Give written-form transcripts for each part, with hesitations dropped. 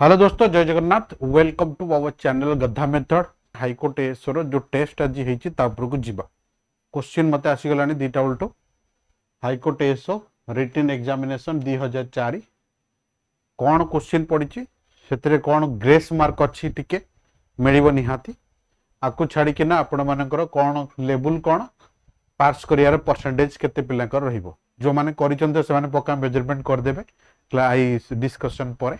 Hello दोस्तों, जय Jagannath. Welcome to our channel गधा मेथड। हाईकोर्ट एएसओ जो टेस्ट आज होती को जीवा क्वेश्चन मत आसीगलानी दीटा उल्टो। हाईकोर्ट एएसओ रिटन एग्जामिनेशन 2004 कौन क्वेश्चन पड़ी से कौन ग्रेस मार्क अच्छी टिके मिल निहाती आपको छाड़ी आपण मानकर कौन लेवल कौन पास कर परसेंटेज केते पिलाकर रहिबो जो माने करिसंते से माने पक्का मेजरमेंट कर देबे आई डिस्कशन पर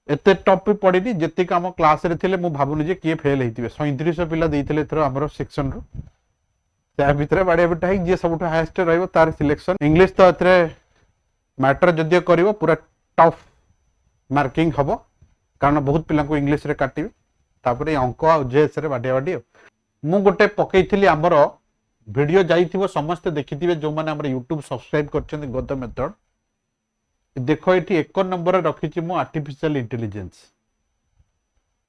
एते टॉपिक पड़ी जितक आम क्लास रे थिले मु भाबुनी जे किए फेल होइतिबे 3700 पिला देइथिले एथरो हमरो सेक्शन रो त्या भितरे बाडिया बिटा है जे सबटु हाईएस्ट रहइबो तार सिलेक्शन। इंग्लिश तो एथरे मैटर जदियो करिवो पूरा टफ मार्किंग हबो कारण बहुत पिला को इंग्लिश रे काटिबे तापरे अंक आ जेएस रे बाडिया बाडी मु गोटे पकेइथिली हमरो वीडियो जाइथिबो समस्त देखिथिबे जो माने हमर YouTube सब्सक्राइब करछन गद मेथड देख ये 1 नंबर रखी मु आर्टिफिशियल इंटेलिजेंस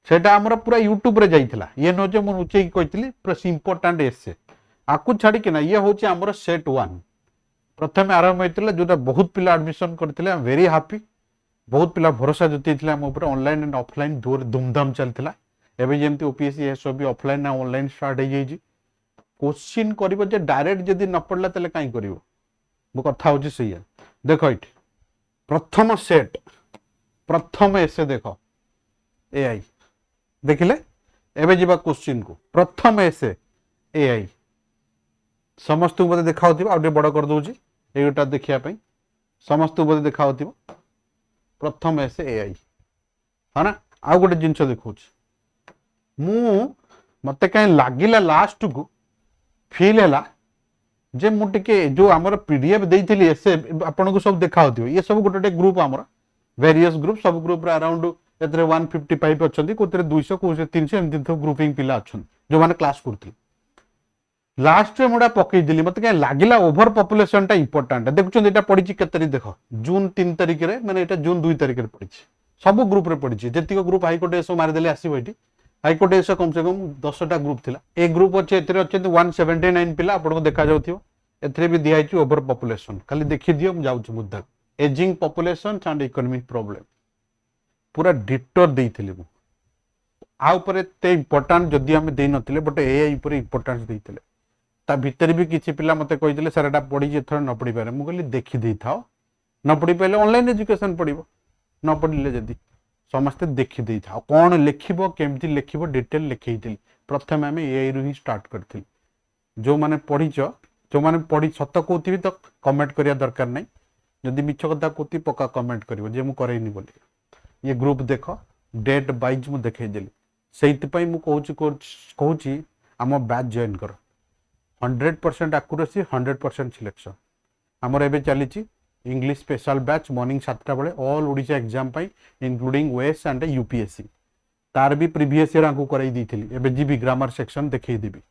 सेटा हमर पूरा यूट्यूब रे जाइथिला ये नो जे मु उचे कहितली प्लस इंपोर्टेंट एसे आकु छाड़ी कि ना ये होची हमर सेट 1 प्रथम आरंभ होइतिला जोटा बहुत पिला एडमिशन करथिले। आई एम वेरी हैप्पी बहुत पिला भरोसा जतिथिला हम ऊपर ऑनलाइन एंड ऑफलाइन दूर धूमधाम चलथिला। एबे जेमति ओपीएससी एसओ भी ऑफलाइन ना ऑनलाइन स्टार्ट हो जाइजी क्वेश्चन करिवो जे डायरेक्ट जदी न पड़ला तले काई करिवो मु कथा होची सही देखो इट प्रथम सेट प्रथम एसे देख एआई देखिले एबे जीवा क्वेश्चन को प्रथम एसे एआई समस्त को बोले देखा होतिबा आउटे बड़ कर दोजी एटा देखिया पई समस्त को बोले देखा होतिबा प्रथम एसे एआई है ना। आ गोटे जिंस देखौछ मु मते काई लागिला लास्ट को फील हैला जे मु टिके जो हमर पीडीएफ देइथिली एसे आपन को सब देखा होतिबो ये सब गोटे ग्रुप हमर वेरियस ग्रुप सब ग्रुप रे अराउंड एतरे 155 अछंती कोतरे 200 को 300 एमति तो ग्रुपिंग पिला अछन जो माने क्लास करथि लास्ट रे मुडा पकई दिली मते के लागिला ओवर पॉपुलेशन टा इंपोर्टेंट देखुछन एटा पडिछि केतरी देखो जून 3 तारिख रे माने एटा जून 2 तारिख रे पडिछि सब ग्रुप रे पडिछि जेतिको ग्रुप हाईकोर्ट एसो मार देले आसीबो एटी हाईकोर्ट एसो कम से कम 10टा ग्रुप थिला ए ग्रुप अछि एतरे अछि 179 पिला आपन को देखा जाउथिबो एथरे भी दिया है ओवर पॉपुलेशन खाली देखि दियो हम जाउछ मुद्दा ageing population and economic problem पूरा डिटो देइथिले मु आ ऊपर ते इंपोर्टेंट जदी हम देइ नथिले बट एआई ऊपर इंपोर्टेंस देइथिले ता भीतर भी किछि पिला मते कहिथिले सर एटा पढि जे थोर न पढि पारे मु कहली देखि देइ थाओ न पढि पाले ऑनलाइन एजुकेशन पढिबो न पढिले जदी समस्त देखि देइ थाओ कोन लिखिबो केमति लिखिबो डिटेल लिखैथिली प्रथम हम एआई रु ही स्टार्ट करथिली जो माने पढिचो जो माने पढ़ी सत कहती तो कमेंट करिया दरकार नहीं जदि मिछ कथा कहती पक्का कमेंट करिवो जे मु करैनी बोली ये ग्रुप देख डेट वाइज मु देखै देली सेति पई मु कहूची आम बैच जॉइन कर 100% एक्यूरेसी 100% सिलेक्शन हमर एबे चलीची इंग्लिश स्पेशल बैच मॉर्निंग 7टा बेले ऑल ओडिशा एग्जाम पई इंक्लूडिंग ओएस एंड यूपीएससी तार भी प्रीवियस ईयर आंकु कराई दीथिली एबे जीबी ग्रामर सेक्शन देखै देबी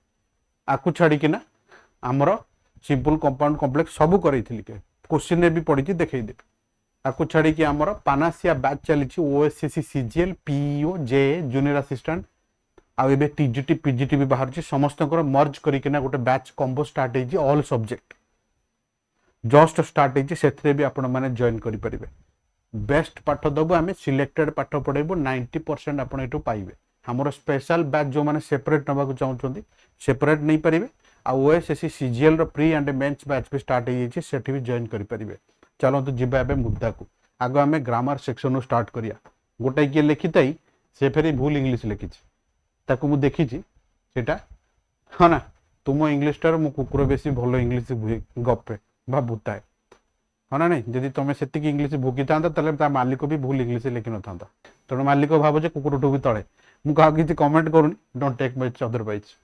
आकु छाड़ी कि ना आमर सिंपल कंपाउंड कॉम्प्लेक्स सब करैथिली के क्वेश्चन रे भी पढी देखै दे आकु छाड़ी कि आमर पानासिया बैच चलीची ओएससीसी सीजीएल पीईओ जे जूनियर असिस्टेंट आ एबे टीजीटी पीजीटी भी बाहर छी समस्त को मर्ज करी के ना गोटे बैच कॉम्बो स्टार्ट हे जी ऑल सब्जेक्ट जस्ट स्टार्ट हे जी सेथरे भी आपण माने जॉइन करि परिबे बेस्ट पाठ दबो हमें सिलेक्टेड पाठ पढेबो 90% आपण एटो पाइबे हमर स्पेशल बैच जो माने सेपरेट नबा को चाहउछंती सेपरेट नहीं परिबे आ ओएसएससी सीजीएल रो प्री एंड मेंस बैच भी स्टार्ट हे छी सेठी भी जॉइन करि परिबे। चलो तो जिबा एबे मुद्दा को आगो हमें ग्रामर सेक्शन रो स्टार्ट करिया गोटे के लिखितई से फेरी भूल इंग्लिश लिखिछि ताको मु देखिछि सेटा ह ना तुम इंग्लिश टार मु कुकुर बेसी भलो इंग्लिश गपे बा बुताए ह ना नहीं जदि तुम सेति की इंग्लिश भुकी थांता तले ता मालिक भी भूल इंग्लिश लिखि न थांता तण मालिक भाबो जे कुकुर ठो भी तळे मु का किछि कमेंट करूनी डोंट टेक माय अदरवाइज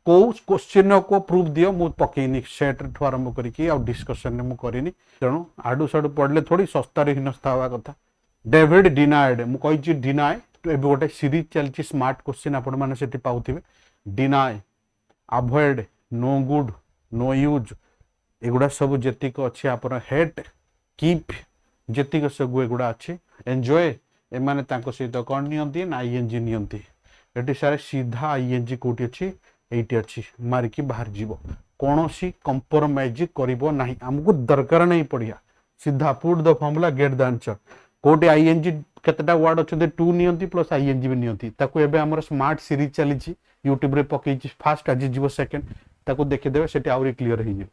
को क्वेश्चन को प्रूफ दियो मु पकेनी सेट ठो आरंभ करिकी आ डिस्कशन ने मु करिनी तेणु आडू साडू पढ़ले थोड़ी सस्ता रे हिनस्ता हवा कथा डेविड डिनाइड मु कहिची डिनाय तो एबे गोटे सीरीज चलची स्मार्ट क्वेश्चन आपण माने सेति पाउथिबे deny avoid no good no use एगुडा सब जेतिक अछि आपण हेट कीप जेतिक सब एगुडा अछि एन्जॉय ए माने तांको सहित कोन नियंती ना आईएनजी नियंती एटी सारे सीधा आईएनजी कोठी अछि एटी अच्छी मारिकी बाहर जीव कौन सी कंप्रोमाइज करिवो नहीं हमको दरकार नहीं पड़िया सीधा put the formula gate the answer कोटे आईएनजी केतेटा वर्ड अच्छे टू नियंती प्लस आईएनजी भी नियंती ताको एबे हमर स्मार्ट सीरीज चली यूट्यूब रे पकई फास्ट आज जीव सेकंड ताको देखि देबे सेठी आउरी क्लियर हो जिवो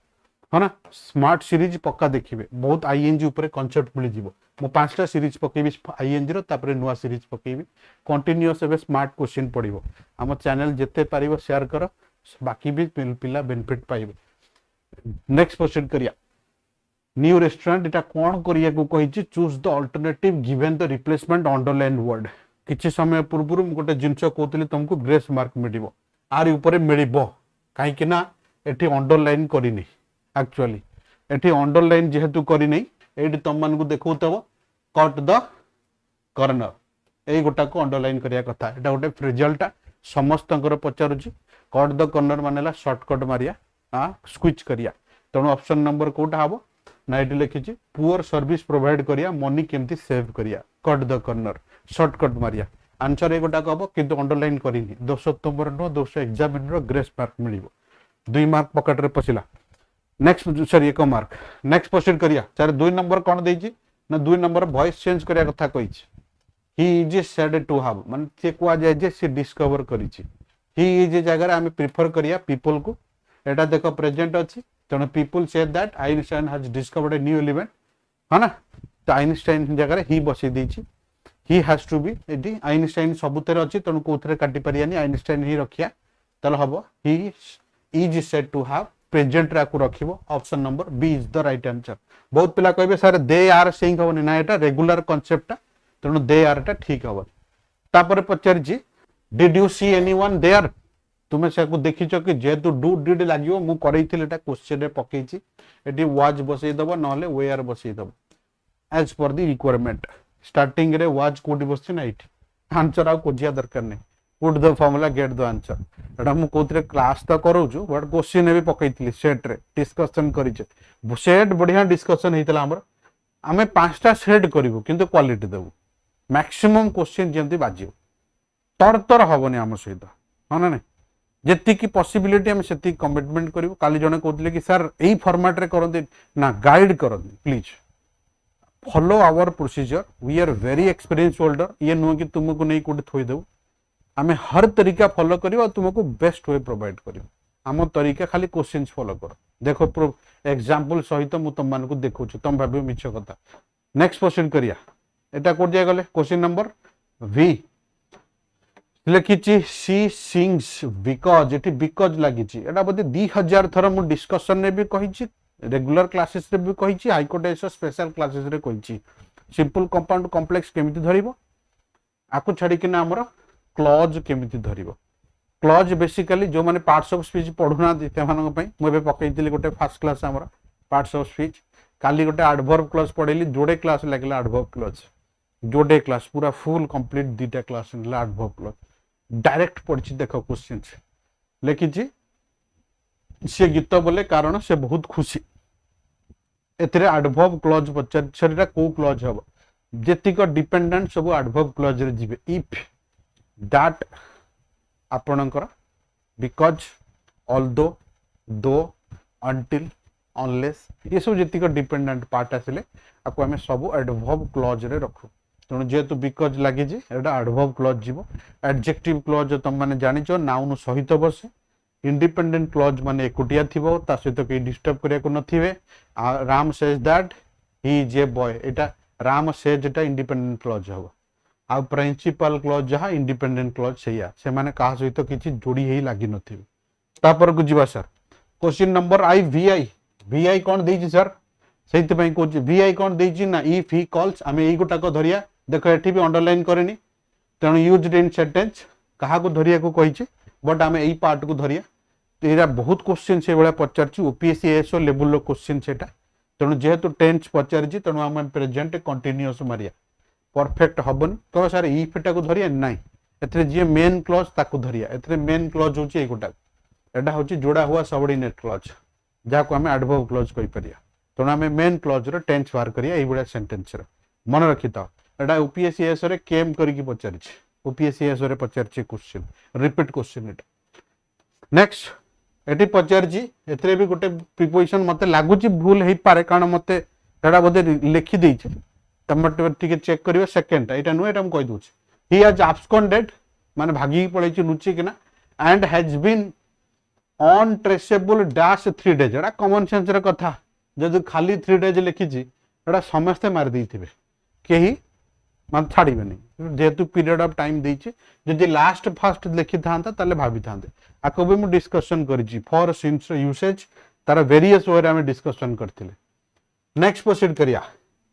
है ना स्मार्ट सीरीज पक्का देखिए बहुत आईएनजी ऊपर कॉन्सेप्ट मिल जिवो मो पांचटा सीरीज पकेबी आईएनजी रो तापरे नुआ सीरीज पकेबी कंटीन्यूअस एबे स्मार्ट क्वेश्चन पड़िबो हम चैनल जेते पारिबो शेयर करो बाकी भी पिला बेनिफिट पाइबे नेक्स्ट क्वेश्चन करिया न्यू रेस्टोरेंट इटा कोन करिया को कहिछि choose the alternative given the replacement underline word किछि समय पूर्व मु गोटे जिंस कहतली तुमको ग्रेस मार्क मिलिबो आरि ऊपर मिलिबो काहे कि ना एठी अंडरलाइन करिनी एक्चुअली एठी अंडरलाइन जेहेतु करिनी एठी तुम मन को देखौतबो कट द कॉर्नर एई गोटा को अंडरलाइन करिया कथा एटा गोटे फ्रेजलटा समस्तंकर पचारुछि कट द कॉर्नर मानेला शॉर्टकट मारिया स्विच करिया तेणु ऑप्शन नंबर कोटा हबो ना एटी लिखिछि पुअर सर्विस प्रोवाइड करिया मनी केमती सेव करिया cut the corner shortcut Maria answer A गोटा कहबो किंतु अंडरलाइन करिनी दोष तुमर नो दोष एग्जामिनर रो ग्रेस मार्क मिलिबो 2 मार्क पॉकेट रे पसिला next sorry 1 mark next question करिया चार 2 नंबर कोन देछि ना 2 नंबर वॉइस चेंज करिया कथा कहिछि he is said to have माने से कोआ जाय जे से डिस्कवर करिछि ही इज जगह रे हम प्रेफर करिया पीपल को एटा देखो प्रेजेंट अछि तेणु people say that Einstein has discovered a new element है ना तो आइंस्टाइन जगह ही बसई देछि ही हैज टू बी एटी आइंस्टाइन सबुतरे अछि तेणु कोथरे काटी परियानी आइंस्टाइन ही रखिया तले हबो he is said to have present रा को रखिबो option number B is the right answer बहुत पिला कहबे सर दे आर सेइंग हबनी ना एटा रेगुलर कांसेप्ट तेणु दे आर टा ठीक हबो तापर पचारछि did you see anyone there तुमे से को देखिछो कि जेतु डू डिड लागियो मु करैथिल एटा क्वेश्चन रे पकेछि एटी वाज बसै दबो नहले वेयर बसै दबो as per the requirement starting रे वाज कोडी बसछि ना एटी आंसर आ कोजिया दरकार नै put the formula get the answer एटा मु कोथरे क्लास त करूछु बट क्वेश्चन भी पकेइथिली सेट रे डिस्कशन करिछे सेट बढ़िया डिस्कशन हेतला हमर हमें पांचटा सेट करिवो किंतु क्वालिटी देबो मैक्सिमम क्वेश्चन जेंति बाजियो तर हबनी हम सहित हां ना जेति की पॉसिबिलिटी हम सेति कमिटमेंट करिवो काली जने कहतले कि सर एई फॉर्मेट रे करंते ना गाइड करंते please follow our procedure we are very experience holder ये नो कि तुमको नहीं कोड थोई देबो हमें हर तरीका फॉलो करिवो तुमको बेस्ट वे प्रोवाइड करिवो हम तरीका खाली क्वेश्चंस फॉलो करो देखो एग्जांपल सहित मु तुम मानको देखौछु तुम भाबे मिछ कथा नेक्स्ट क्वेश्चन करिया एटा कोड जाय गले क्वेश्चन नंबर वी लिखिछि सी सिंग्स बिकॉज एटी बिकॉज लागिछि एटा बदे 2000 थर मु डिस्कशन ने भी कहिछि रेगुलर क्लासेस रे भी कहिछि हाईकोर्ट एस स्पेशल क्लासेस रे कहिछि सिंपल कंपाउंड कॉम्प्लेक्स केमिति धरिबो आकु छाडी कि ना हमर क्लॉज केमिति धरिबो क्लॉज बेसिकली जो माने पार्ट्स ऑफ स्पीच पढुना दिते मानक पई मु बे पकैतिली गोटे फर्स्ट क्लास हमर पार्ट्स ऑफ स्पीच काली गोटे एडवर्ब क्लॉज पढेली जोडे क्लास लागला एडवर्ब क्लॉज जोडे क्लास पूरा फुल कंप्लीट दीटा क्लास ला एडवर्ब क्लॉज डायरेक्ट पढ़ी देख क्वेश्चन लिखी सी गीत बोले कारण से बहुत खुशी एथिरे एडवर्ब क्लॉज पचार सेटा को क्लॉज हबो जेतिक डिपेंडेंट सब एडवर्ब क्लॉज रे जिवे इफ दैट आपणकर बिकॉज ऑल्दो दो अंटिल अनलेस ये सब जेतिक डिपेंडेंट पार्ट आसिले आपको हमें सब एडवर्ब क्लॉज रे रखू तेणु जेहेतु बिकज लगी एटा एडवर्ब क्लॉज जीवो एडजेक्टिव क्लॉज तुम माने जानिचो नाउन सहित बसे इंडिपेंडेंट क्लॉज माने एकुटिया थिबो ता सहित के डिस्टर्ब करिया को नथिबे Ram says that he is a boy एटा राम सेज एटा इंडिपेंडेंट क्लॉज हबो आ प्रिंसिपल क्लॉज जहा इंडिपेंडेंट क्लॉज सेया से माने का सहित किछि जोड़ी हेई लागि नथिबे तापर को जीवा sir question number I V कोन देछि सर सेति पई को वी कोन देछि ना इफ ही कॉल्स हमें एई गोटा को धरिया देखो एठी भी अंडरलाइन करेनी तेणु यूज्ड इन सेंटेंस कहा को धरिया को कहिछि बट हमें एई पार्ट को धरिया तो एरा बहुत क्वेश्चन से बळा पचारछि OPSC SO level low question सेटा तेणु जेहेतु टेंस पचारछि तेणु हम प्रेजेंट कंटीन्यूअस मारिया परफेक्ट हबनी तो सर इफ एटा को धरिया नाही एथरे जे मेन क्लॉज ताको धरिया एथरे मेन क्लॉज होछि एई गोटा एटा होछि जोड़ा हुआ सबऑर्डिनेट क्लॉज जाको हमें एडवर्ब क्लॉज कहि परिया तेणु हमें मेन क्लॉज रो टेंस बाहर करिया एई बळा सेंटेंस रो मन रखि त एटा ओपीएससी एस रे केम करिकि पचारछि ओपीएससी एस रे पचारछि क्वेश्चन रिपीट क्वेश्चन एटा नेक्स्ट एटी पचारछि एथरे भी गोटे प्रिपोजिशन मते लागुछि भूल हेई पारे कारण मते एटा बदे लिखि देछि तमटे टिके चेक करियो सेकंड एटा नु एटा हम कहि दोछ ही हैज absconded माने भागी पळैछि लुचि किना and has been on traceable dash 3 days एटा कॉमन सेंस रे कथा जदि खाली 3 डेज लिखिछि एटा समस्त मार दैथिबे केही मान छाड़बेनि जेहेतु पीरियड ऑफ टाइम देछि जदि लास्ट फास्ट लिखि थांता ताले भाबी थांते आको भी मु डिस्कशन करिछि फॉर सिंस यूसेज तार वेरियस वे रे हम डिस्कशन करथिले नेक्स्ट प्रोसीड करिया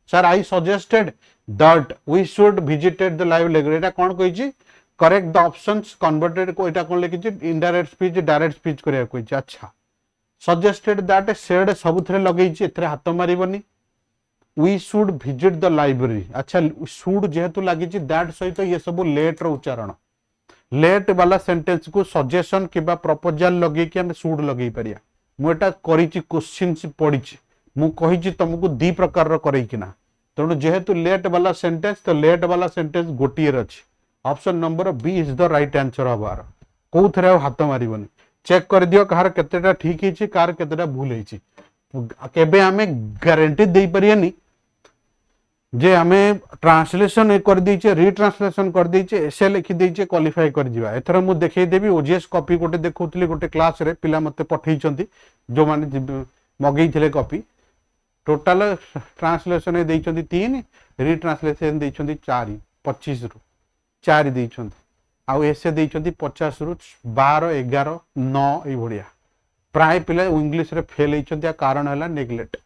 sir I suggested that we should visited the live library एटा कोन कहिछि करेक्ट द ऑप्शंस कन्वर्टेड को एटा कोन लिखिछि इनडायरेक्ट स्पीच डायरेक्ट स्पीच करिया कहिछि अच्छा सजेस्टेड दैट शेड सबुथरे लगैछि एथरे हाथ मारिबनी we should visit the library अच्छा should जेहेतु लगी दैट सहित ये सब लेट रो उच्चारण लेट वाला सेंटेंस को सजेशन किबा प्रपोजल लगे कि हम should लगे परिया मु एटा करिछि क्वेश्चंस पढिछि मु कहिछि तुमको दी प्रकार रो करै किना तणु जेहेतु लेट वाला सेंटेंस तो लेट वाला सेंटेंस गोटिए अछि option number B is the right answer हबार कोथरे हाथ मारिबनी चेक कर दियो कार केतेटा ठीक हिछि कार केतेटा भूल हिछि केबे हमें गारंटी दे परियानी जे हमें ट्रांसलेशन कर दीचे रिट्रांसलेशन कर दीचे एसे लिखि दीचे क्वालिफाई कर जिवा एथर मु देखै देबी ओजीएस कॉपी गोटे देखौतली गोटे क्लास रे पिला मते पठैचंती जो माने मगैथिले कॉपी टोटल ट्रांसलेशन देइचंती 3 रिट्रांसलेशन देइचंती 4 25 रु 4 देइचंती आ एसे देइचंती 50 रु 12 11 9 ए भडिया प्राय पिला इंग्लिश रे फेल होइचंती कारण हला नेग्लेक्ट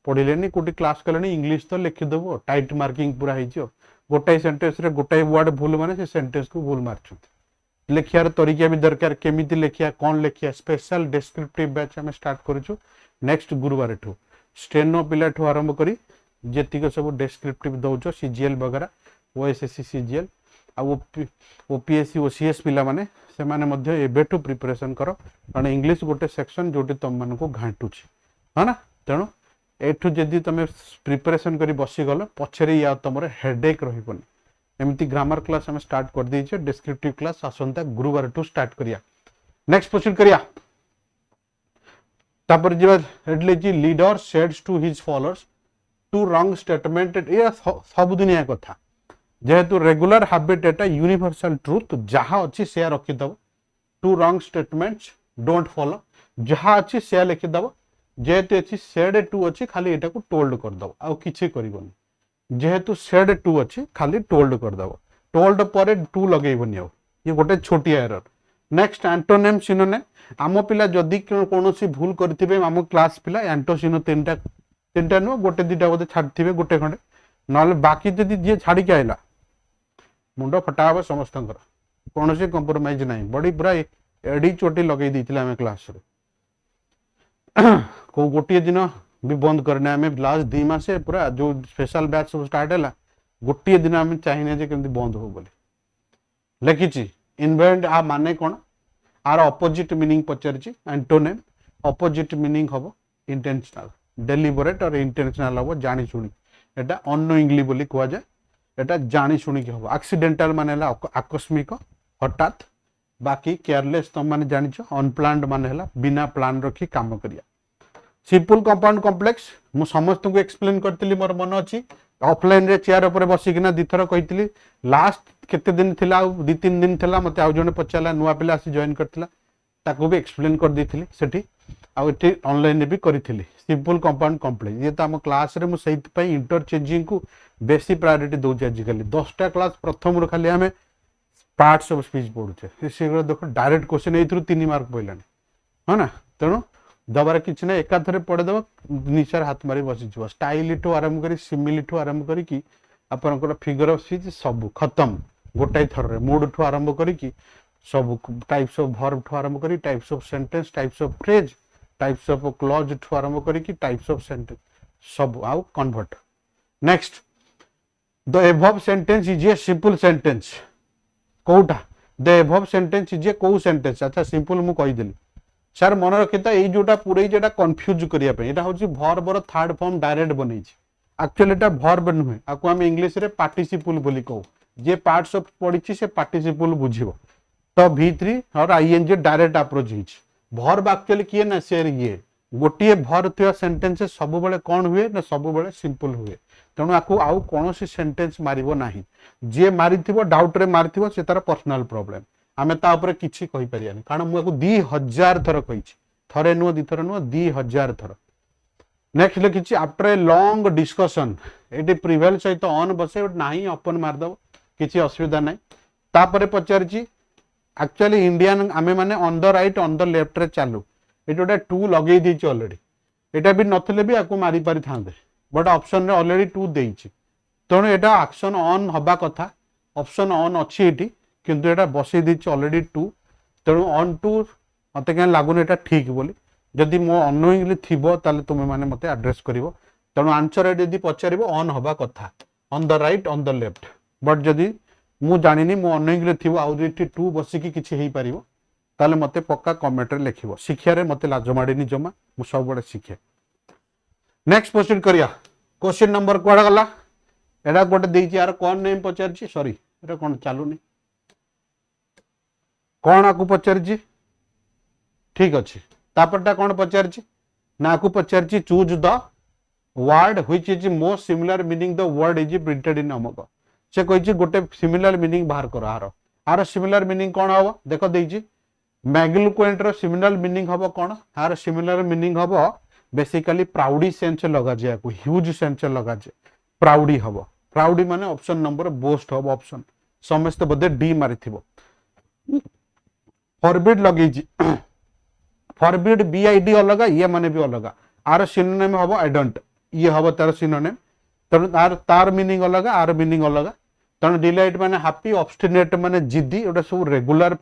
पढ़िलेनी कोटी क्लास कलेनी इंग्लिश तो लिखि देबो टाइट मार्किंग पूरा हिजो गोटाई सेंटेंस रे गोटाई वर्ड भूल माने से सेंटेंस को भूल मारछुंती लिखियार तरीका भी दरकार केमिति लिखिया कोन लिखिया स्पेशल डिस्क्रिप्टिव बैच हम स्टार्ट करूछु नेक्स्ट गुरुवार ठो स्टेनो पिला ठो आरंभ करी जेतिक सब डिस्क्रिप्टिव दउछो सीजीएल वगैरह ओएसएससी सीजीएल आ ओपीएससी ओसीएस पिला माने से माने मध्य एबेटू प्रिपरेशन करो कारण इंग्लिश गोटे सेक्शन जोटी तुम मन को घांटुछि है ना तेणु एठू जदि तुम प्रिपरेशन करी बसी गल पछरे या तुमर हेडेक रहिबनी एमती ग्रामर क्लास हम स्टार्ट कर दीचे डिस्क्रिप्टिव क्लास आसंता गुरुवार टू स्टार्ट करिया नेक्स्ट प्रोसीड करिया तापर जिबा हेडले जी लीडर सेड्स to his followers two wrong statement ये सब दुनिया कथा जेहेतु रेगुलर हैबिट एटा यूनिवर्सल ट्रुथ जहा अछि से रखि दब two wrong statements don't follow जहा अछि से लिखि दब जेहेतु अच्छी सेड टू अच्छी खाली एटा को टोल्ड कर दब आ किछि करिवनी जेहेतु सेड टू अच्छी खाली टोल्ड कर दब टोल्ड परे टू लगेबनी आ ये गोटे छोटी एरर नेक्स्ट एंटोनिम सिनोनिम आम पिला जदि कोनोसी भूल करथिबे आम क्लास पिला एंटोसिनो तीनटा नो गोटे दिटा बोधे छाड़थिबे गोटे खंडे नले बाकी जदि जे छाड़ी के आइला मुंडो फटाबे समस्तंकर कोनोसी कंप्रोमाइज नाही बड़ी पूरा एडी चोटी लगै दैथिला हम क्लास रे को गोटे दिन भी बंद करने आम लास्ट 2 मास पूरा जो स्पेशल बैच सब स्टार्ट है गोटे दिन आम चाहिए जे केमती बंद हो बोली लिखी इनवेंट आ माने कौन आर अपोजिट मीनिंग पचारि एंटोनिम अपोजिट मीनिंग हम इंटेंशनल डेलिबरेट और इंटेंशनल हम जानी शुणी एटा अननोइंगली बोली कह जाए एटा जानी शुणी हम एक्सीडेंटल माने आकस्मिक हठात बाकी केयरलेस तुम मैंने जानिछ अनप्लान्ड माने हला बिना प्लान रखी काम करिया सिंपल कंपाउंड कॉम्प्लेक्स मु समस्त को एक्सप्लेन करतिली मोर मन अछि ऑफलाइन रे चेयर ऊपर बसी किना दिथर कहितली लास्ट केते दिन थिला 2-3 दिन थिला मते आ जने पचाला नुवा पिला आसी जॉइन करतिला ताको भी एक्सप्लेन कर दिथिली सेठी आ एठी ऑनलाइन भी करिथिली सिंपल कंपाउंड कॉम्प्लेक्स ये तो हम क्लास रे मु सहित पई इंटरचेंजिंग को बेसी प्रायोरिटी दोछ आज खाली 10टा क्लास प्रथम रो खाली हमें पार्ट्स ऑफ स्पीच पढुचे से देखो डायरेक्ट क्वेश्चन एथरु 3 मार्क पइलानी है ना तेणु दबार किछि ना एकाथरे पढे दब निचार हाथ मारी बसी छ स्टाइल टू आरंभ करी सिमिली टू आरंभ करी कि आपनकर फिगर ऑफ स्पीच सब खत्म गोटाई थर रे मूड टू आरंभ करी कि सब टाइप्स ऑफ वर्ब टू आरंभ करी types of sentence types of phrase types of clause टू आरंभ करी कि टाइप्स ऑफ सेंटेंस सब आउ convert next the above sentence is a simple sentence कोटा the above sentence is a को सेंटेंस अच्छा सिंपल मु कहि देली सर मन रखिता ए जोटा पूरे जेटा कंफ्यूज करिया पे एटा होची वर्ब रो थर्ड फॉर्म डायरेक्ट बनै छी एक्चुअली एटा वर्ब नुहे आको हम इंग्लिश रे पार्टिसिपल बोली कहू जे पार्ट्स ऑफ पढी छी से पार्टिसिपल बुझिबो तो v3 और ING direct approach which verb actually किए ना से ये गोटिए वर्ब थिया सेंटेंस सब बेले कोन हुए ना सब बेले सिंपल हुए तेणु आपको आउ कौन सेंटेंस मारिबो नाही जे मारिथिबो डाउट रे मारिथिबो से तार पर्सनल प्रॉब्लम आमे ता ऊपर किछि कहि परियानी कारण मु 2000 थर कहिछि थरे नुह दी थर नुह 2000 थर नेक्स्ट लिखिछि आफ्टर ए लॉन्ग डिस्कशन एटी प्रिवेल सहित ऑन बसे नाही ओपन मार दबो किछि असुविधा नाही तापरे पचारछि एक्चुअली इंडियन आमे माने on the right on the left रे चालू एटी ओटा 2 लगेई दिछि ऑलरेडी एटा भी नथले भी आकु मारी पारि थांदे बट ऑप्शन रे ऑलरेडी 2 देइछि तेणु एटा एक्शन ऑन हबा कथा ऑप्शन ऑन अछि एटी किंतु एटा बसई दिछि ऑलरेडी 2 तेणु ऑन 2 मते केन लागुन एटा ठीक बोली जदि मो अनोइंगली थिबो ताले तुमे माने मते एड्रेस करिवो तेणु आंसर एटी जदि पचारिबो ऑन हबा कथा on the right on the left but जदि मु जानिनी मो अनोइंगली थिबो आउरिटी 2 बसी की किछि हेई परिवो ताले मते पक्का कमेंट रे लिखिबो शिक्षा रे मते लाज माडिनी जमा मु सब बडे शिखे नेक्स्ट क्वेश्चन करिया क्वेश्चन नंबर कोडा गला एडा गोटे देइछि यार कोन नेम पचारछि सॉरी एटा कोन चालुनी कोन आकु पचारछि ठीक अछि तापरटा कोन पचारछि ना आकु पचारछि choose the word which is most similar meaning the word is printed in अमक से कहिछि गोटे सिमिलर मीनिंग बाहर करो आरो सिमिलर मीनिंग कोन हबो देखो देइछि मैग्निलोक्वेंट रो सिमिलर मीनिंग हबो कोन आरो सिमिलर मीनिंग हबो बेसिकली प्राउडी सेंस लगा जे को ह्यूज सेंस लगा जे प्राउडी हबो प्राउडी माने ऑप्शन नंबर बोस्ट हबो ऑप्शन समस्त बदे डी मारिथिबो फॉरबिड लगेई जी फॉरबिड बीआईडी अलगा ये माने भी अलगा आर सिनोनिम हबो आई डोंट ये हबो तार सिनोनिम तण तार मीनिंग अलगा आर मीनिंग अलगा तण डिलाइट माने हैप्पी ऑब्स्टिनेट माने जिद्दी ओटा सब रेगुलर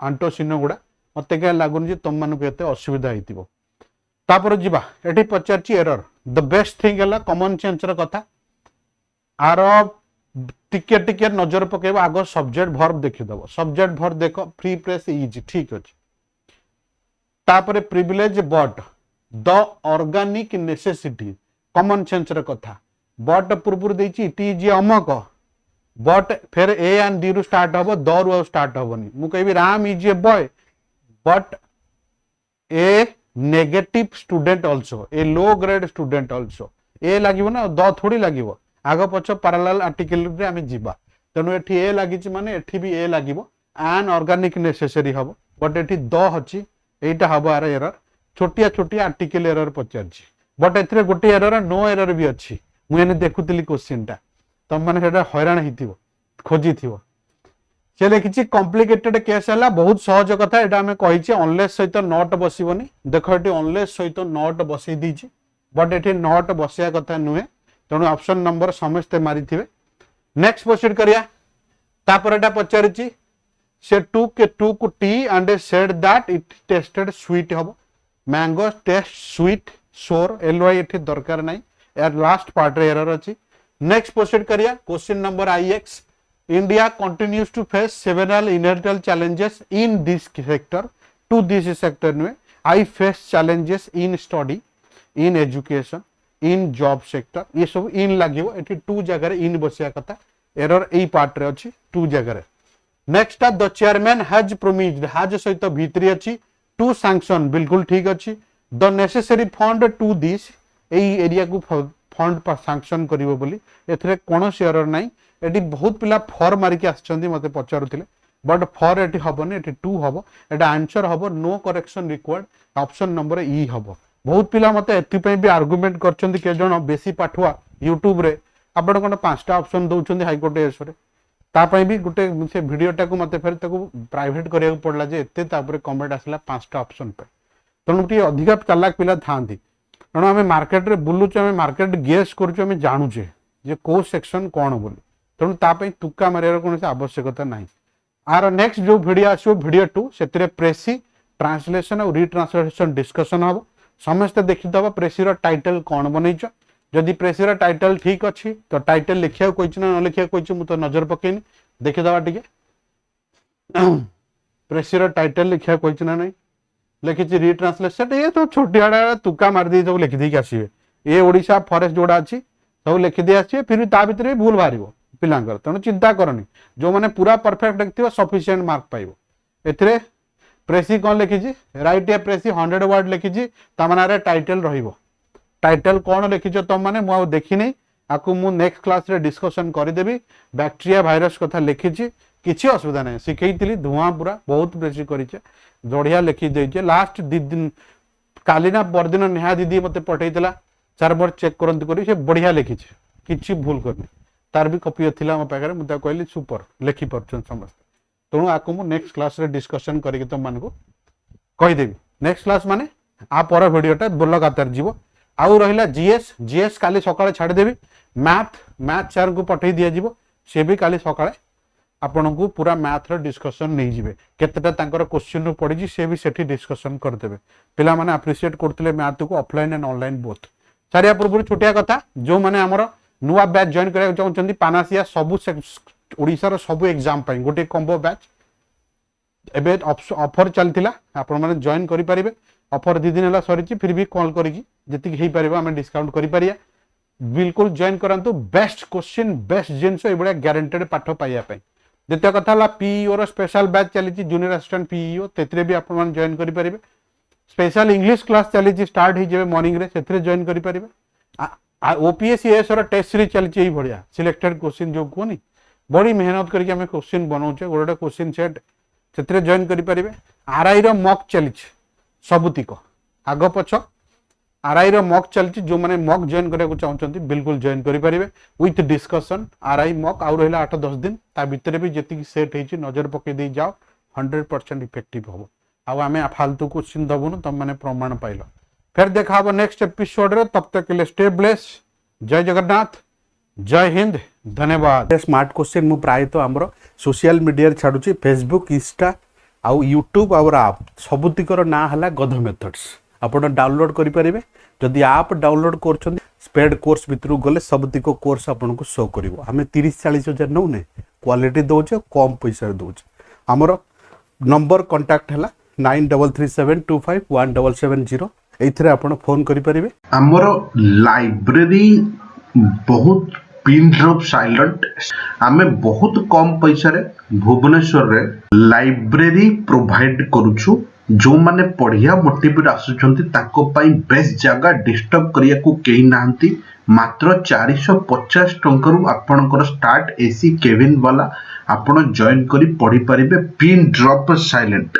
आंटोसिनो गुडा मते के लागुन जे तुम मानको एते असुविधा हेतिबो तापर जिबा एठी पचारची एरर द बेस्ट थिंग हला कॉमन सेंस र कथा आर टिके टिके नजर पकेबो आगो सब्जेक्ट वर्ब देखि दबो सब्जेक्ट वर्ब देखो फ्री प्रेस इज ठीक अछि तापर privilege but the organic necessity common sense र कथा बट पूर्वपुर देछि इट इज अमक बट फिर ए एंड डी रु स्टार्ट हबो द रु स्टार्ट हबोनी मु कहबी Ram is a boy but a negative student also a low grade student also a लागिवो ना द थोड़ी लागिवो आगो पछ पैरेलल आर्टिकल रे आमे जिबा तनो एठी ए लागिछि माने एठी भी ए लागिवो एन ऑर्गेनिक नेसेसरी हबो बट एठी द हछि एटा हबो आर एरर छोटिया छोटिया आर्टिकल एरर पचारछि बट एथरे गोटे एरर नो एरर भी अछि मु एने देखुतिली क्वेश्चन टा तम माने सेटा हैरान हिथिबो खोजी थिबो से लिखिछि कॉम्प्लिकेटेड केस हला बहुत सहज कथा एटा हमें कहिछि अनलेस सहित नॉट बसिबोनी देखो एटी अनलेस सहित नॉट बसै दीछि बट एटी नॉट बसिया कथा नुहे तेणु ऑप्शन नंबर समस्त मारी थिबे नेक्स्ट क्वेश्चन करिया तापर एटा पचारिछि से टू को टी and said that it tasted sweet हबो मैंगो टेस्ट स्वीट सोर एलवाई एठी दरकार नाही यार लास्ट पार्ट रे एरर अछि नेक्स्ट क्वेश्चन करिया question number IX India continues to face several inherent challenges in this sector. To this sector, I face challenges in study, in education, in job sector. ये सब in लागिवो eighty 2 जगह रे in बसिया कथा error एई part रे अछि 2 जगह रे next the chairman has promised has सहित भीतरी अछि टू सैंक्शन बिल्कुल ठीक अछि the necessary fund to this एई एरिया को फंड पर सैंक्शन करिवो बोली एथरे कोनोसी एरर नाही एटी बहुत पिला फॉर मारी के आछंती मते पचारुथिले बट फॉर एटी हबोनी एटी 2 हबो एटा आंसर हबो no correction required option number E हबो बहुत पिला मते एथि पई भी आर्गुमेंट करचंती के जण बेसी पाठुआ यूट्यूब रे आपण कोन पांचटा ऑप्शन दउचंती हाई कोर्ट एस रे ता पई भी गुटे से वीडियोटा को मते फेर ताको प्राइवेट करिया पड़ला जे एते तापर कमेंट आसला पांचटा ऑप्शन पे तनु टी अधिका चालाक पिला थांती कारण आमे मार्केट रे बुलुच आमे मार्केट गेस करूछु आमे जानू जे जे को सेक्शन कोन बोली तेणु ताप तुक्का मारियार कौन आवश्यकता ना आर नेक्स्ट जो वीडियो आसो वीडियो 2 से प्रेसी ट्रांसलेशन और रिट्रांसलेशन डिस्कशन हम समस्ते देखीदबा प्रेसी रो टाइटल कौन बनईच जदि प्रेसी रो टाइटल ठीक अच्छी तो टाइटल लिखिया कोइछ ना न लिखिया कोइछ मु तो नजर पकेनी देखीदबा टिके प्रेसी रो टाइटल लिखिया कोइछ ना नहीं लिखिछि रिट्रांसलेशन ये तो छोटियाडा तुक्का मार दी सब लिखि दी के आसीबे ए ओडिसा फॉरेस्ट जोड़ा अछि सब लिखि दी आसीबे फिर ता भीतर भी भूल बाहरिबो पिलांकर तेणु चिंता करनी जो मैंने पूरा परफेक्ट देखियो सफिशिएंट मार्क पाइबो एथरे प्रेसी कौन लिखिछि राइट ए प्रेसी 100 वर्ड लिखिछि ता माने टाइटल रहिबो टाइटल कौन लिखिछ तुम माने मु देखि नै आपको मु नेक्स्ट क्लास रे डिस्कशन करदेवी बैक्टेरिया भाइरस कथा लिखी किसी असुविधा नहीं शिखई धुआं पूरा बहुत बेसी कर बढ़िया लिखी देचे लास्ट 2 दिन काली ना परदिन नेहा दीदी मत पठेला सर मोर चेक करंतु करी से बढ़िया लिखी किसी भूल करनी तार भी कॉपी थिला मो पाखरे मुझे कहली सुपर लिखि परछन समस्त तेणु आपको मु नेक्स्ट क्लास रे डिस्कशन करी तुम मान को कहीदेवी नेक्स्ट क्लास माने आ पर वीडियोटा बोल गातार जीव आउ रहिला जीएस जीएस काली सकाळे छाड़देवी मैथ सर को पठे दिया जीवो से भी काली सकाळे आपन को पूरा मैथ रो डिस्कशन नहीं जिवे केतेटा तांकर क्वेश्चन पड़ी से भी सेठी डिस्कशन करदेबे पिला माने अप्रिशिएट करथिले मैथ को ऑफलाइन एंड ऑनलाइन बोथ सारिया पूर्व छोटिया कथा जो माने हमर नुआ बैच जॉइन करिया चाहउछंती पानासिया सबु ओडिसा रो सबु एग्जाम पई गोटे कॉम्बो बैच एबे ऑफर चलतिला आपन माने जॉइन करि परिबे ऑफर 2 दिन हला सरीची फिर भी कॉल करिकी जति हेई परिबा हमें डिस्काउंट करि परिया बिल्कुल जॉइन करंतु बेस्ट क्वेश्चन बेस्ट जिंस ए बडा गारंटेड पाठ पाइया पई द्वितीय कथा ला पीईओ रो स्पेशल बैच चली जूनियर असिस्टेंट पीईओ तेतरे भी आपण मान जॉइन करि परिबे स्पेशल इंग्लिश क्लास चली स्टार्ट ही जेबे मॉर्निंग रे सेतरे जॉइन करि परिबे ओपीएससी एस रो टेस्ट सीरीज चली बढ़िया सिलेक्टेड क्वेश्चन जो कोनी बड़ी मेहनत करके हमें क्वेश्चन बनाउछे गोटे क्वेश्चन सेट सेतरे जॉइन करि परिबे आरआई रो मॉक चली सबुतिक आग पछ आरआई रो मॉक चलची जो माने मॉक जॉइन करे को चाहउछंती बिल्कुल जॉइन करि परिबे विथ डिस्कशन आरआई मॉक आउ रहला 8-10 दिन ता भितरे भी जति सेट हेची नजर पके दे जाओ 100% इफेक्टिव हो आउ आमे फालतू क्वेश्चन दबुन तम माने प्रमाण पाइलो फिर देखा हबो नेक्स्ट एपिसोड रे तब तक के लिए स्टे ब्लेस जय जगन्नाथ जय हिंद धन्यवाद स्मार्ट क्वेश्चन मु प्राय तो हमरो सोशल मीडिया रे छाडुची फेसबुक इंस्टा आउ यूट्यूब आउर आप सबुतिकर ना हला गध मेथड्स आपण डाउनलोड करि परिबे जदि आप डाउनलोड करछन स्पेड कोर्स भितरु गले सबुतिक कोर्स आपण को शो करिवो हमें 30-40 हजार नौ ने क्वालिटी दोचे कम पैसा दोचे हमरो नंबर कांटेक्ट हला 9337251770 एथिरे आपण फोन करि परिबे हमरो लाइब्रेरी बहुत पिन ड्रॉप साइलेंट आमे बहुत कम पैसा रे भुवनेश्वर रे लाइब्रेरी प्रोवाइड करूछु जो माने पढ़िया मोटिवेट आसुछंती ताको पाई बेस्ट जगह डिस्टर्ब करिया को केही नाहंती मात्र 450 टंका आपनकर स्टार्ट एसी केबिन वाला आपण जॉइन करी पढ़ी परिबे पिन ड्रॉप साइलेंट।